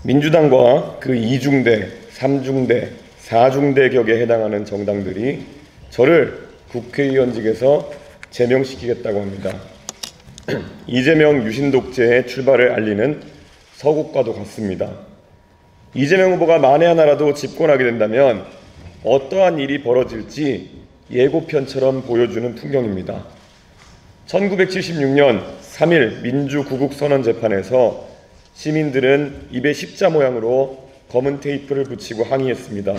민주당과 그 2중대, 3중대, 4중대 격에 해당하는 정당들이 저를 국회의원직에서 제명시키겠다고 합니다. 이재명 유신 독재의 출발을 알리는 서곡과도 같습니다. 이재명 후보가 만에 하나라도 집권하게 된다면 어떠한 일이 벌어질지 예고편처럼 보여주는 풍경입니다. 1976년 3.1 민주구국선언 재판에서 시민들은 입에 십자 모양으로 검은 테이프를 붙이고 항의했습니다.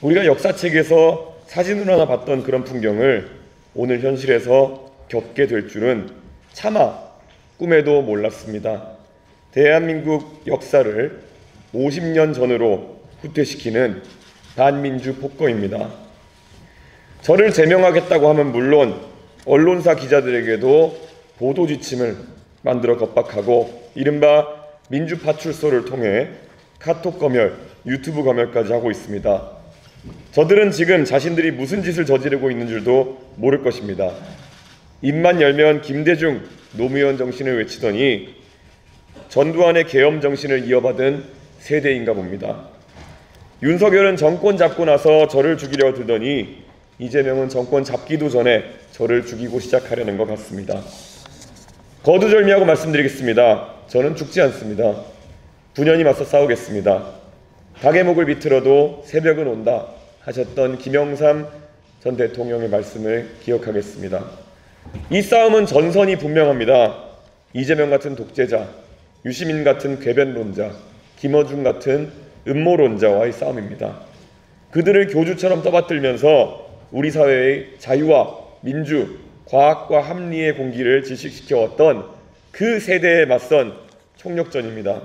우리가 역사책에서 사진으로 하나 봤던 그런 풍경을 오늘 현실에서 겪게 될 줄은 차마 꿈에도 몰랐습니다. 대한민국 역사를 50년 전으로 후퇴시키는 반민주 폭거입니다. 저를 제명하겠다고 하면 물론 언론사 기자들에게도 보도 지침을 만들어 겁박하고 이른바 민주파출소를 통해 카톡 검열, 유튜브 검열까지 하고 있습니다. 저들은 지금 자신들이 무슨 짓을 저지르고 있는 줄도 모를 것입니다. 입만 열면 김대중, 노무현 정신을 외치더니 전두환의 계엄 정신을 이어받은 세대인가 봅니다. 윤석열은 정권 잡고 나서 저를 죽이려 들더니 이재명은 정권 잡기도 전에 저를 죽이고 시작하려는 것 같습니다. 거두절미하고 말씀드리겠습니다. 저는 죽지 않습니다. 분연히 맞서 싸우겠습니다. 닭의 목을 비틀어도 새벽은 온다 하셨던 김영삼 전 대통령의 말씀을 기억하겠습니다. 이 싸움은 전선이 분명합니다. 이재명 같은 독재자, 유시민 같은 궤변론자, 김어준 같은 음모론자와의 싸움입니다. 그들을 교주처럼 떠받들면서 우리 사회의 자유와 민주, 과학과 합리의 공기를 질식시켜왔던 그 세대에 맞선 총력전입니다.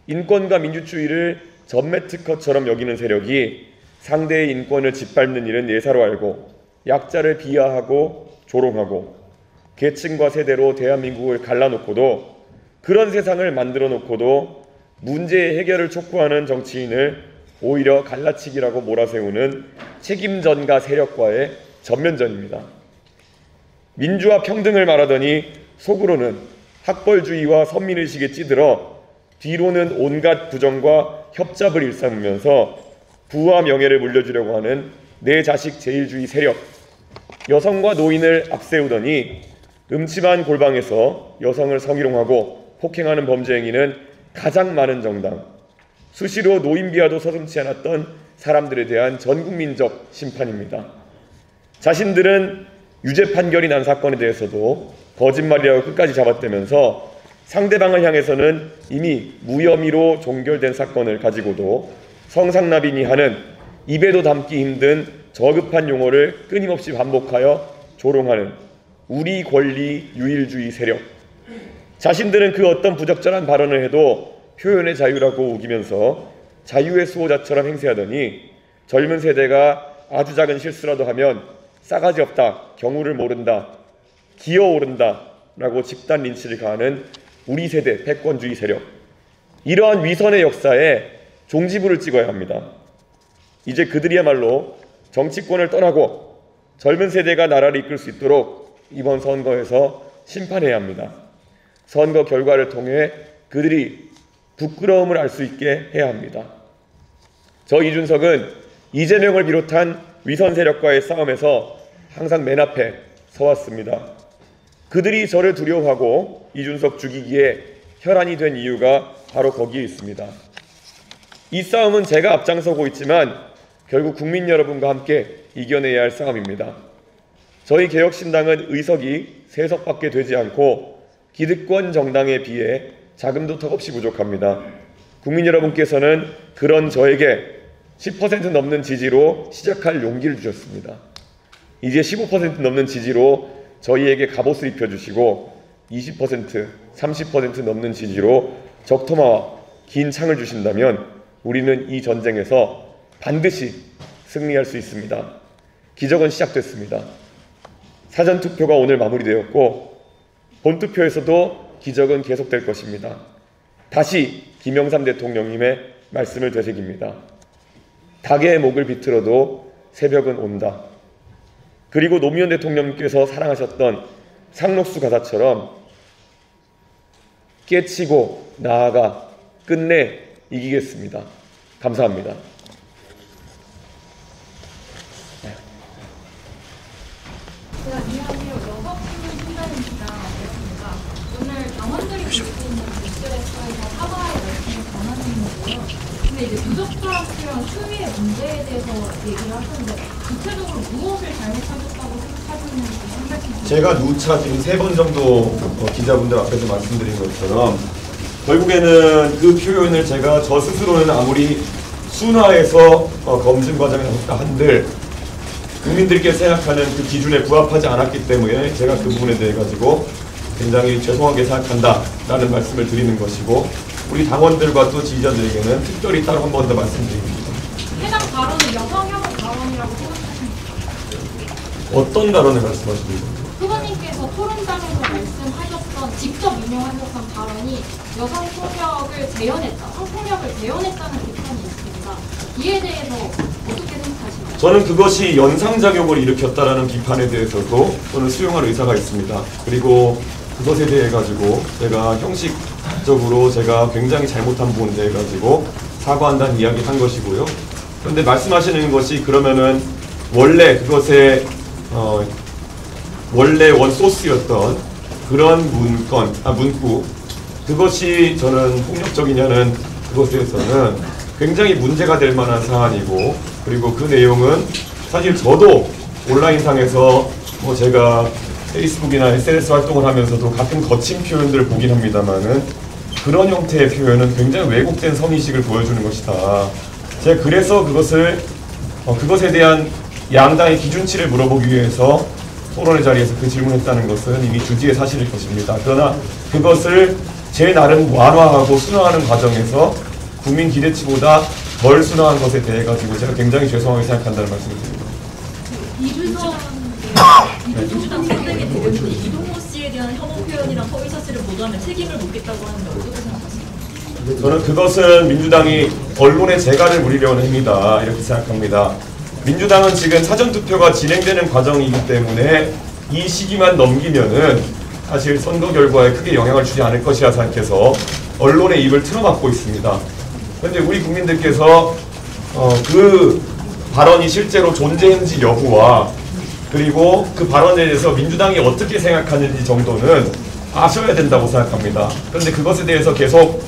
인권과 민주주의를 전매특허처럼 여기는 세력이 상대의 인권을 짓밟는 일은 예사로 알고 약자를 비하하고 조롱하고 계층과 세대로 대한민국을 갈라놓고도 그런 세상을 만들어 놓고도 문제의 해결을 촉구하는 정치인을 오히려 갈라치기라고 몰아세우는 책임전가 세력과의 전면전입니다. 민주화 평등을 말하더니 속으로는 학벌주의와 선민의식에 찌들어 뒤로는 온갖 부정과 협잡을 일삼으면서 부와 명예를 물려주려고 하는 내 자식 제일주의 세력, 여성과 노인을 앞세우더니 음침한 골방에서 여성을 성희롱하고 폭행하는 범죄 행위는 가장 많은 정당, 수시로 노인 비하도 서슴지 않았던 사람들에 대한 전국민적 심판입니다. 자신들은 유죄 판결이 난 사건에 대해서도 거짓말이라고 끝까지 잡아떼면서 상대방을 향해서는 이미 무혐의로 종결된 사건을 가지고도 성상납이니 하는 입에도 담기 힘든 저급한 용어를 끊임없이 반복하여 조롱하는 우리 권리 유일주의 세력. 자신들은 그 어떤 부적절한 발언을 해도 표현의 자유라고 우기면서 자유의 수호자처럼 행세하더니 젊은 세대가 아주 작은 실수라도 하면 싸가지 없다, 경우를 모른다, 기어오른다 라고 집단 린치를 가하는 우리 세대 패권주의 세력. 이러한 위선의 역사에 종지부를 찍어야 합니다. 이제 그들이야말로 정치권을 떠나고 젊은 세대가 나라를 이끌 수 있도록 이번 선거에서 심판해야 합니다. 선거 결과를 통해 그들이 부끄러움을 알 수 있게 해야 합니다. 저 이준석은 이재명을 비롯한 위선 세력과의 싸움에서 항상 맨 앞에 서왔습니다. 그들이 저를 두려워하고 이준석 죽이기에 혈안이 된 이유가 바로 거기에 있습니다. 이 싸움은 제가 앞장서고 있지만 결국 국민 여러분과 함께 이겨내야 할 싸움입니다. 저희 개혁신당은 의석이 3석밖에 되지 않고 기득권 정당에 비해 자금도 턱없이 부족합니다. 국민 여러분께서는 그런 저에게 10% 넘는 지지로 시작할 용기를 주셨습니다. 이제 15% 넘는 지지로 저희에게 갑옷을 입혀주시고 20%, 30% 넘는 지지로 적토마와 긴 창을 주신다면 우리는 이 전쟁에서 반드시 승리할 수 있습니다. 기적은 시작됐습니다. 사전투표가 오늘 마무리되었고 본투표에서도 기적은 계속될 것입니다. 다시 김영삼 대통령님의 말씀을 되새깁니다. 닭의 목을 비틀어도 새벽은 온다. 그리고 노무현 대통령께서 사랑하셨던 상록수 가사처럼 깨치고 나아가 끝내 이기겠습니다. 감사합니다. 안녕하세요. 여성시민 팀장입니다. 오늘 당원들이 볼수 있는 뉴스레터에서 사과의 말씀을 전하는 거고요. 근데 이제 부적절한 수용 수위의 문제에 대해서 얘기를 하셨는데 구체적으로 무엇을 잘못하셨다고 생각하시는지 한 말씀 주세요. 제가 누차 지금 3번 정도 기자분들 앞에서 말씀드린 것처럼 결국에는 그 표현을 제가 저 스스로는 아무리 순화해서 검증 과정에 나왔다 한들 국민들께 생각하는 그 기준에 부합하지 않았기 때문에 제가 그 부분에 대해 가지고 굉장히 죄송하게 생각한다라는 말씀을 드리는 것이고 우리 당원들과 또 지지자들에게는 특별히 따로 한 번 더 말씀드립니다. 해당 발언은 여성혐오 발언이라고 생각하십니까? 어떤 발언을 말씀하시는 거예요? 후보님께서 토론장에서 말씀하셨던 직접 인용하셨던 발언이 여성 폭력을 재현했다, 성폭력을 재현했다는 비판이 있습니다. 이에 대해서 어떻게 생각하시나요? 저는 그것이 연상작용을 일으켰다라는 비판에 대해서도 저는 수용할 의사가 있습니다. 그리고 그것에 대해 가지고 제가 형식적으로 제가 굉장히 잘못한 부분에 대해 가지고 사과한다는 이야기를 한 것이고요. 그런데 말씀하시는 것이 그러면은 원래 그것의 원래 원소스였던 그런 문구 그것이 저는 폭력적이냐는 그것에 대해서는 굉장히 문제가 될 만한 사안이고 그리고 그 내용은 사실 저도 온라인상에서 제가 페이스북이나 SNS 활동을 하면서도 가끔 거친 표현들을 보긴 합니다만은 그런 형태의 표현은 굉장히 왜곡된 성의식을 보여주는 것이다. 제가 그래서 그것에 대한 양당의 기준치를 물어보기 위해서 토론의 자리에서 그 질문했다는 것은 이미 주지의 사실일 것입니다. 그러나 그것을 제 나름 완화하고 순화하는 과정에서 국민 기대치보다 덜 순화한 것에 대해 가지고 제가 굉장히 죄송하게 생각한다는 말씀을 드립니다. 민주당 선대위 대변인이 이동호 씨에 대한 혐오 표현이랑 허위 사실을 보도하면 책임을 묻겠다고 하는데 어떻게 생각하세요? 저는 그것은 민주당이 언론의 재갈을 부리려는 행위다 이렇게 생각합니다. 민주당은 지금 사전투표가 진행되는 과정이기 때문에 이 시기만 넘기면은 사실 선거 결과에 크게 영향을 주지 않을 것이라 생각해서 언론의 입을 틀어막고 있습니다. 그런데 우리 국민들께서 그 발언이 실제로 존재했는지 여부와 그리고 그 발언에 대해서 민주당이 어떻게 생각하는지 정도는 아셔야 된다고 생각합니다. 그런데 그것에 대해서 계속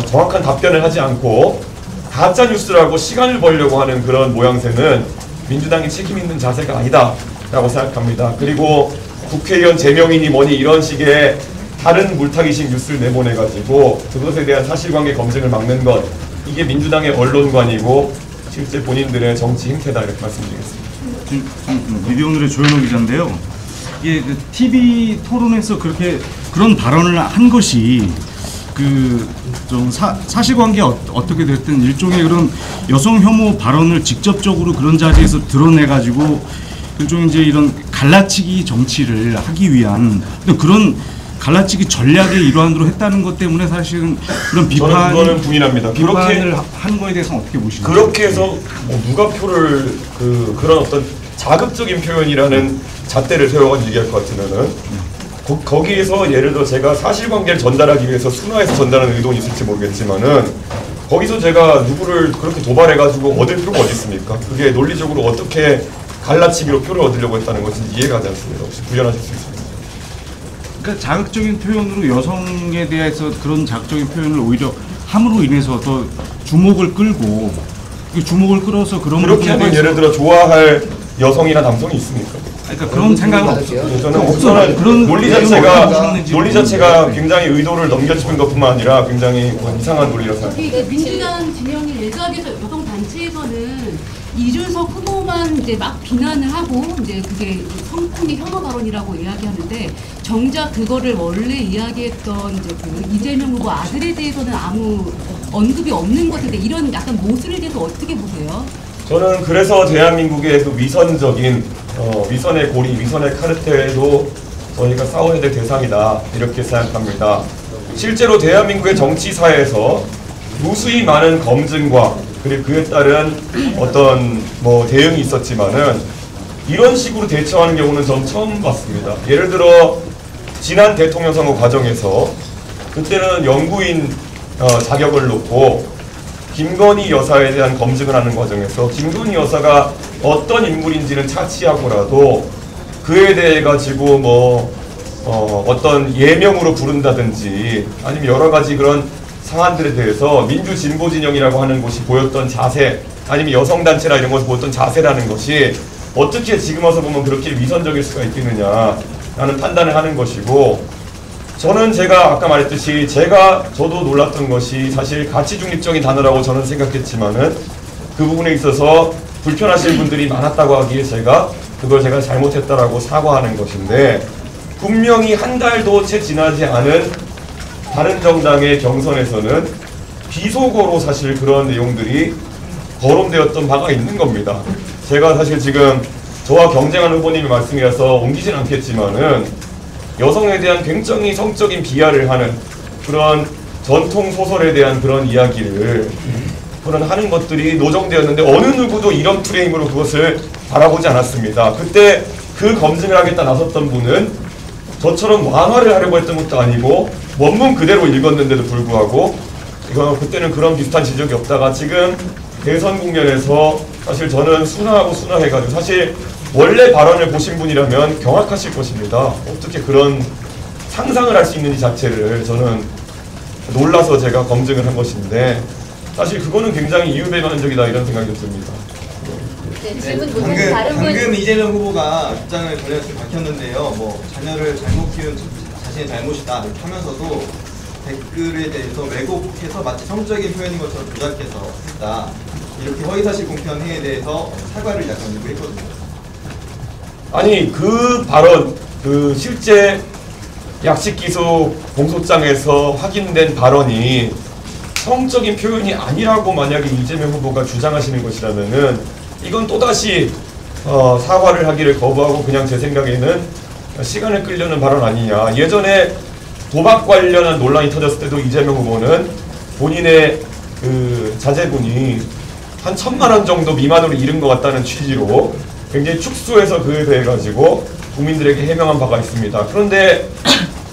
정확한 답변을 하지 않고 가짜 뉴스라고 시간을 벌려고 하는 그런 모양새는 민주당이 책임 있는 자세가 아니다라고 생각합니다. 그리고 국회의원 제명이니 뭐니 이런 식의 다른 물타기식 뉴스를 내보내가지고 그것에 대한 사실관계 검증을 막는 것 이게 민주당의 언론관이고 실제 본인들의 정치 행태다 이렇게 말씀드리겠습니다. 미디어오늘의 조현호 기자인데요. 이게 그 TV 토론에서 그런 발언을 한 것이 좀 사실관계 어떻게 됐든 일종의 그런 여성 혐오 발언을 직접적으로 그런 자리에서 드러내가지고 일종의 이제 이런 갈라치기 정치를 하기 위한 그런 갈라치기 전략의 일환으로 했다는 것 때문에 사실은 그런 그거는 부인합니다. 비판을 한 거에 대해서는 어떻게 보시나요? 그렇게 해서 누가 표를 그런 어떤 자극적인 표현이라는 잣대를 세워가지고 얘기할 것 같으면은 거기에서 예를 들어 제가 사실관계를 전달하기 위해서 순화해서 전달하는 의도는 있을지 모르겠지만은 거기서 제가 누구를 그렇게 도발해가지고 얻을 필요가 어디 있습니까? 그게 논리적으로 어떻게 갈라치기로 표를 얻으려고 했다는 것은 이해가 가지 않습니다. 혹시 부연하실 수 있습니까? 그러니까 자극적인 표현으로 여성에 대해서 그런 자극적인 표현을 오히려 함으로 인해서 더 주목을 끌고 주목을 끌어서 그런 그렇게 하면 예를 들어 좋아할 여성이나 남성이 있습니까? 그러니까 그런 생각은 없어요. 저는 없어요. 그런 논리 자체가 굉장히 의도를 넘겨짚은 것뿐만 아니라 굉장히 이상한 논리라고 생각합니다. 민주당 진영의 일각에서 여성 단체에서는 이준석 후보만 이제 막 비난을 하고 이제 그게 성폭력 혐오 발언이라고 이야기하는데 정작 그거를 원래 이야기했던 이제 그 이재명 후보 아들에 대해서는 아무 언급이 없는 것에 대해 이런 약간 모순에 대해서 어떻게 보세요? 저는 그래서 대한민국의 그 위선적인 위선의 고리, 위선의 카르텔도 저희가 싸워야 될 대상이다 이렇게 생각합니다. 실제로 대한민국의 정치사에서 무수히 많은 검증과 그리고 그에 따른 어떤 대응이 있었지만은 이런 식으로 대처하는 경우는 전 처음 봤습니다. 예를 들어 지난 대통령 선거 과정에서 그때는 영구인 자격을 놓고 김건희 여사에 대한 검증을 하는 과정에서 김건희 여사가 어떤 인물인지는 차치하고라도 그에 대해 가지고 뭐 어떤 예명으로 부른다든지 아니면 여러 가지 그런 사안들에 대해서 민주 진보 진영이라고 하는 곳이 보였던 자세, 아니면 여성 단체나 이런 것을 보였던 자세라는 것이 어떻게 지금 와서 보면 그렇게 위선적일 수가 있겠느냐라는 판단을 하는 것이고, 저는 제가 아까 말했듯이 저도 놀랐던 것이 사실 가치 중립적인 단어라고 저는 생각했지만은 그 부분에 있어서 불편하신 분들이 많았다고 하기에 그걸 제가 잘못했다라고 사과하는 것인데, 분명히 한 달도 채 지나지 않은 다른 정당의 경선에서는 비속어로 사실 그런 내용들이 거론되었던 바가 있는 겁니다. 제가 사실 지금 저와 경쟁하는 후보님의 말씀이라서 옮기진 않겠지만은 여성에 대한 굉장히 성적인 비하를 하는 그런 전통 소설에 대한 그런 이야기를 하는 것들이 노정되었는데 어느 누구도 이런 프레임으로 그것을 바라보지 않았습니다. 그때 그 검증을 하겠다 나섰던 분은 저처럼 완화를 하려고 했던 것도 아니고 원문 그대로 읽었는데도 불구하고 그때는 그런 비슷한 지적이 없다가 지금 대선 국면에서 사실 저는 순화하고 순화해가지고, 사실 원래 발언을 보신 분이라면 경악하실 것입니다. 어떻게 그런 상상을 할 수 있는지 자체를 저는 놀라서 제가 검증을 한 것인데, 사실 그거는 굉장히 이유배반적이다 이런 생각이 듭니다. 네, 질문 보면 다른 분. 방금 이재명 후보가 입장을 밝혔는데요. 뭐 자녀를 잘못 키운 자신의 잘못이다 이렇게 하면서도 댓글에 대해서 왜곡해서 마치 성적인 표현인 것처럼 조작해서 했다. 이렇게 허위사실 공표한행위에 대해서 사과를 약간 요구했거든요. 아니 그 발언, 그 실제 약식기소 공소장에서 확인된 발언이 성적인 표현이 아니라고 만약에 이재명 후보가 주장하시는 것이라면은 이건 또다시 사과를 하기를 거부하고 그냥 제 생각에는 시간을 끌려는 발언 아니냐. 예전에 도박 관련한 논란이 터졌을 때도 이재명 후보는 본인의 그 자제분이 한 1,000만 원 정도 미만으로 잃은 것 같다는 취지로 굉장히 축소해서 그에 대해 가지고 국민들에게 해명한 바가 있습니다. 그런데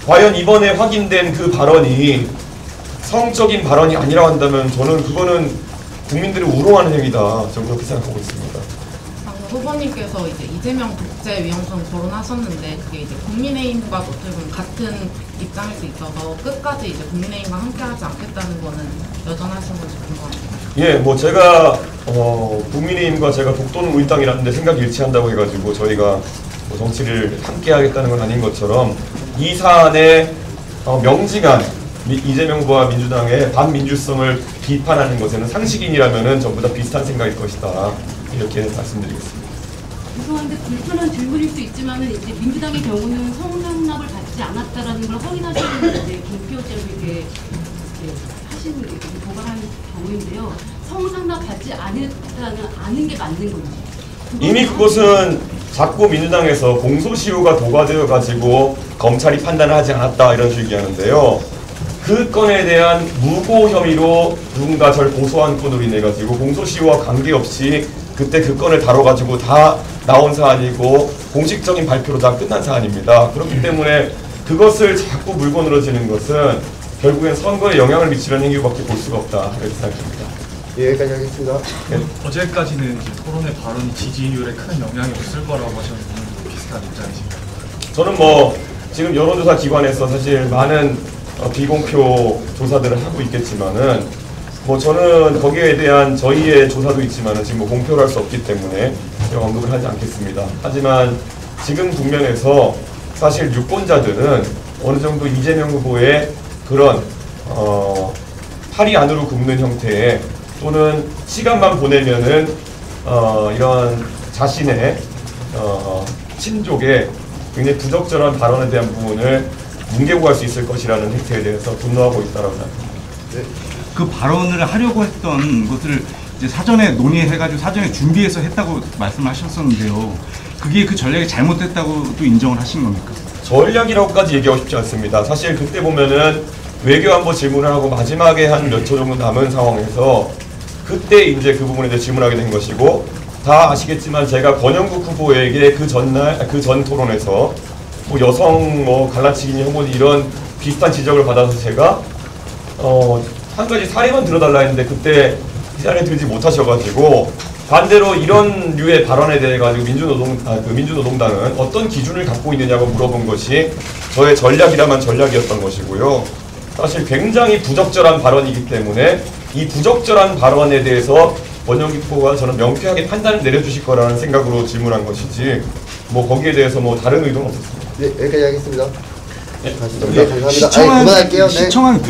과연 이번에 확인된 그 발언이 성적인 발언이 아니라고 한다면 저는 그거는 국민들을 우롱하는 행위다. 저는 그렇게 생각하고 있습니다. 방금 후보님께서 이제 이재명 독재 위험성 거론하셨는데 그게 이제 국민의힘과 어떻게 보면 같은 입장일 수 있어서 끝까지 이제 국민의힘과 함께하지 않겠다는 거는 여전하신 건지 궁금합니다. 예, 뭐 제가 국민의힘과 제가 독도는 우리 땅이라는데 생각이 일치한다고 해가지고 저희가 뭐 정치를 함께하겠다는 건 아닌 것처럼 이 사안의 명징한 이재명 후보와 민주당의 반민주성을 비판하는 것에는 상식인이라면은 전부 다 비슷한 생각일 것이다. 이렇게 말씀드리겠습니다. 죄송한데 불편한 질문일 수 있지만은 이제 민주당의 경우는 성상납을 받지 않았다라는 걸 확인하시는 이제 김기호님에게 하시는 고발하는 경우인데요. 성상납 받지 않았다는 아는 게 맞는 건지. 이미 그것은 자꾸 민주당에서 공소시효가 도과되어 가지고 검찰이 판단을 하지 않았다 이런 식으로 얘기하는데요. 그 건에 대한 무고 혐의로 누군가 절 고소한 건으로 인해 가지고 공소시효와 관계없이 그때 그 건을 다뤄가지고 다 나온 사안이고 공식적인 발표로 다 끝난 사안입니다. 그렇기 때문에 그것을 자꾸 물고 늘어지는 것은 결국엔 선거에 영향을 미치는 행위밖에 볼 수가 없다 이렇게 생각합니다. 예, 여기까지 하겠습니다. 네. 어제까지는 이제 토론의 발언이 지지율에 큰 영향이 없을 거라고 하셨는데 비슷한 입장이신가요? 저는 뭐 지금 여론조사 기관에서 사실 많은 비공표 조사들을 하고 있겠지만은 뭐 저는 거기에 대한 저희의 조사도 있지만은 지금 뭐 공표를 할 수 없기 때문에 제가 언급을 하지 않겠습니다. 하지만 지금 국면에서 사실 유권자들은 어느 정도 이재명 후보의 그런 팔이 안으로 굽는 형태의 또는 시간만 보내면은 이런 자신의 친족의 굉장히 부적절한 발언에 대한 부분을 뭉개고 갈 수 있을 것이라는 행태에 대해서 분노하고 있다고 생각합니다. 네. 그 발언을 하려고 했던 것을 이제 사전에 논의해가지고 사전에 준비해서 했다고 말씀하셨었는데요. 그게 그 전략이 잘못됐다고 또 인정을 하신 겁니까? 전략이라고까지 얘기하고 싶지 않습니다. 사실 그때 보면은 외교안보 질문을 하고 마지막에 한 몇 초 정도 남은 상황에서 그때 이제 그 부분에 대해 질문하게 된 것이고, 다 아시겠지만 제가 권영국 후보에게 그 전날 그 전 토론에서 뭐 여성 뭐 갈라치기니 혐오니 이런 비슷한 지적을 받아서 제가 한 가지 사례만 들어달라 했는데 그때 사례 들지 못하셔가지고 반대로 이런 류의 발언에 대해 가지고 민주노동당은 어떤 기준을 갖고 있느냐고 물어본 것이 저의 전략이라면 전략이었던 것이고요. 사실 굉장히 부적절한 발언이기 때문에 이 부적절한 발언에 대해서 원영기 후보가 저는 명쾌하게 판단을 내려주실 거라는 생각으로 질문한 것이지 뭐 거기에 대해서 뭐 다른 의도는 없었습니다. 네, 여기까지 하겠습니다. 네. 네, 감사합니다. 아니, 그만할게요. 네. 시청한